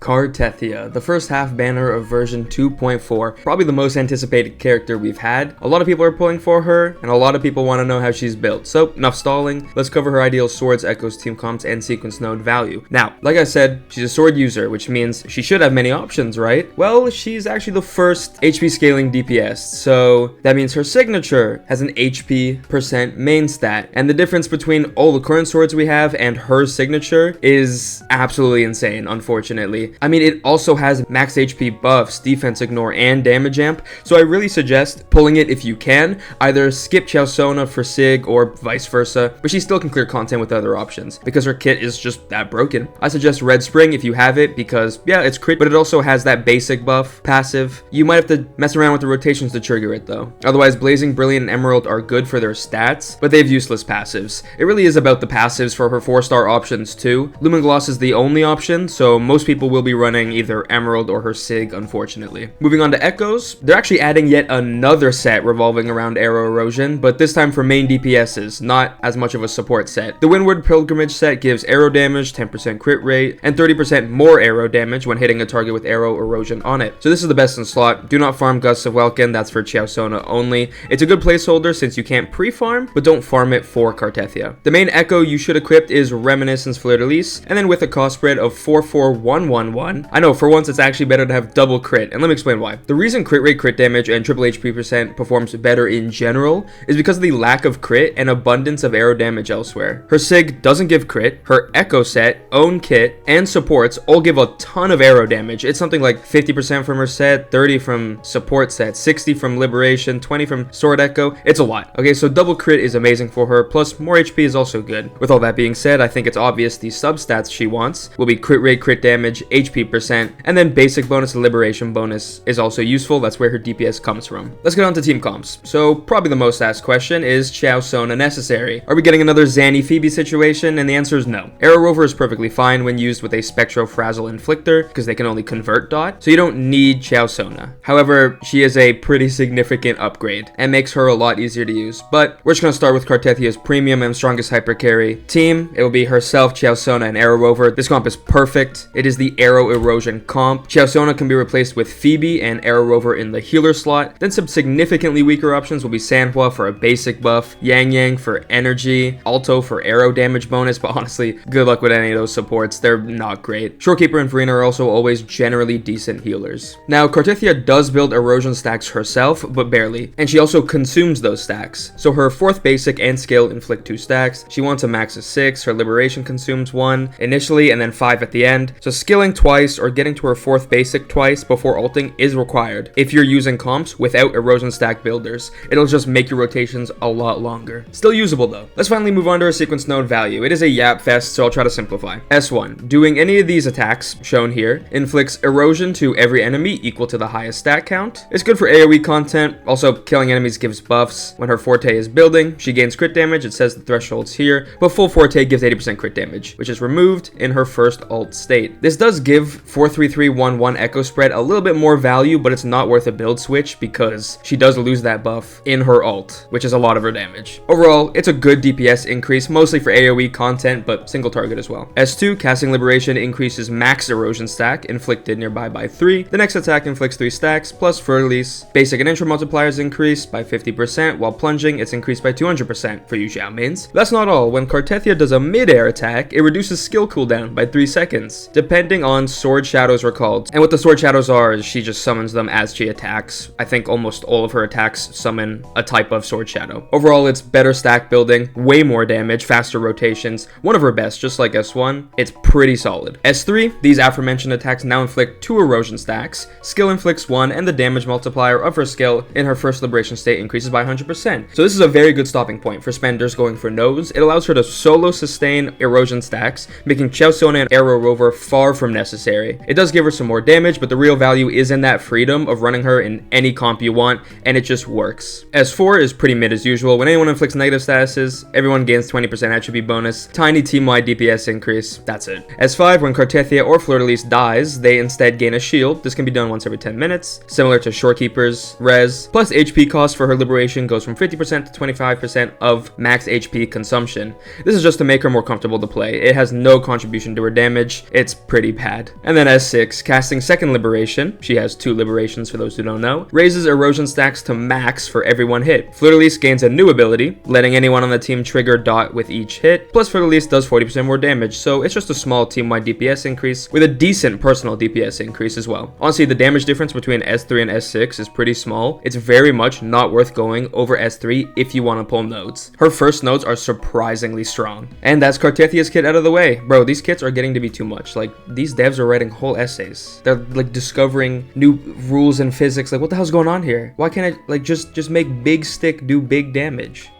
Cartethyia, the first half banner of version 2.4, probably the most anticipated character we've had. A lot of people are pulling for her, and a lot of people want to know how she's built. So, enough stalling, let's cover her ideal swords, echoes, Teamcomps, and sequence node value. Now, like I said, she's a sword user, which means she should have many options, right? Well, she's actually the first HP scaling DPS, so that means her signature has an HP % main stat, and the difference between all the current swords we have and her signature is absolutely insane, unfortunately. I mean, it also has max HP buffs, defense ignore, and damage amp, so I really suggest pulling it if you can. Either skip Chaosona for Sig or vice versa, but she still can clear content with other options because her kit is just that broken. I suggest Red Spring if you have it because, yeah, it's crit, but it also has that basic buff, passive. You might have to mess around with the rotations to trigger it though. Otherwise, Blazing, Brilliant, and Emerald are good for their stats, but they have useless passives. It really is about the passives for her 4-star options too. Lumen Gloss is the only option, so most people will be running either Emerald or her Sig, unfortunately. Moving on to Echoes, they're actually adding yet another set revolving around AERO Erosion, but this time for main DPSs, not as much of a support set. The Windward Pilgrimage set gives arrow damage, 10% crit rate, and 30% more arrow damage when hitting a target with AERO Erosion on it. So this is the best in slot. Do not farm Gusts of Welkin, that's for Chaosona only. It's a good placeholder since you can't pre-farm, but don't farm it for Cartethyia. The main Echo you should equip is Reminiscence Fleur-de-Lis, and then with a cost spread of 44111. I know, for once it's actually better to have double crit, and let me explain why. The reason crit rate, crit damage, and triple HP % performs better in general is because of the lack of crit and abundance of arrow damage elsewhere. Her Sig doesn't give crit, her Echo set, own kit, and supports all give a ton of arrow damage. It's something like 50% from her set, 30 from support set, 60 from Liberation, 20 from Sword Echo. It's a lot. Okay, so double crit is amazing for her, plus more HP is also good. With all that being said, I think it's obvious the substats she wants will be crit rate, crit damage, HP %, and then basic bonus and Liberation bonus is also useful. That's where her DPS comes from. Let's get on to team comps. So probably the most asked question is Chaosona necessary? Are we getting another Zanny Phoebe situation? And the answer is no. AERO Rover is perfectly fine when used with a Spectro Frazzle Inflictor because they can only convert dot, so you don't need Chaosona. However, she is a pretty significant upgrade and makes her a lot easier to use, but we're just going to start with Cartethia's premium and strongest hyper carry team. It will be herself, Chaosona, and AERO Rover. This comp is perfect. It is the AERO Erosion comp. Chaosona can be replaced with Phoebe and AERO Rover in the healer slot. Then some significantly weaker options will be Sanhua for a basic buff, Yang Yang for energy, Alto for arrow damage bonus, but honestly, good luck with any of those supports. They're not great. Shorekeeper and Farina are also always generally decent healers. Now, Cartethyia does build erosion stacks herself, but barely, and she also consumes those stacks. So her 4th basic and skill inflict 2 stacks. She wants a max of 6. Her liberation consumes 1 initially and then 5 at the end. So skilling twice or getting to her 4th basic twice before ulting is required if you're using comps without erosion stack builders. It'll just make your rotations a lot longer. Still usable though. Let's finally move on to her sequence node value. It is a yap fest, so I'll try to simplify. S1. Doing any of these attacks, shown here, inflicts erosion to every enemy equal to the highest stat count. It's good for AoE content. Also, killing enemies gives buffs. When her forte is building, she gains crit damage. It says the thresholds here, but full forte gives 80% crit damage, which is removed in her first ult state. This does give 4-3-3-1-1 Echo Spread a little bit more value, but it's not worth a build switch because she does lose that buff in her ult, which is a lot of her damage. Overall, it's a good DPS increase, mostly for AoE content, but single target as well. S2, Casting Liberation increases max erosion stack, inflicted nearby by 3. The next attack inflicts 3 stacks, plus Fleur-de-Lis. Basic and intro multipliers increase by 50%, while plunging, it's increased by 200% for you Xiao mains. That's not all. When Cartethyia does a mid-air attack, it reduces skill cooldown by 3 seconds, depending on Sword Shadows recalled. And what the Sword Shadows are is she just summons them as she attacks. I think almost all of her attacks summon a type of Sword Shadow. Overall, it's better stack building, way more damage, faster rotations, one of her best, just like S1. It's pretty solid. S3, these aforementioned attacks now inflict 2 erosion stacks, skill inflicts 1, and the damage multiplier of her skill in her first liberation state increases by 100%. So this is a very good stopping point for spenders going for nodes. It allows her to solo sustain erosion stacks, making Chaosona and AERO Rover far from necessary. It does give her some more damage, but the real value is in that freedom of running her in any comp you want, and it just works. S4 is pretty mid as usual. When anyone inflicts negative statuses, everyone gains 20% attribute bonus, tiny team-wide DPS increase, that's it. S5, when Cartethyia or Fleur-de-Lis dies, they instead gain a shield. This can be done once every 10 minutes, similar to Shorekeeper's res, plus HP cost for her liberation goes from 50% to 25% of max HP consumption. This is just to make her more comfortable to play. It has no contribution to her damage. It's pretty bad. had. And then S6, casting second liberation, she has 2 liberations for those who don't know, raises erosion stacks to max for every 1 hit. Fleur-de-Lis gains a new ability, letting anyone on the team trigger dot with each hit, plus Fleur-de-Lis does 40% more damage, so it's just a small team-wide DPS increase with a decent personal DPS increase as well. Honestly, the damage difference between S3 and S6 is pretty small. It's very much not worth going over S3 if you want to pull nodes. Her first nodes are surprisingly strong. And that's Cartethia's kit out of the way. Bro, these kits are getting to be too much. Like, these devs are writing whole essays. They're like discovering new rules in physics. Like, what the hell's going on here? Why can't I like just make big stick do big damage?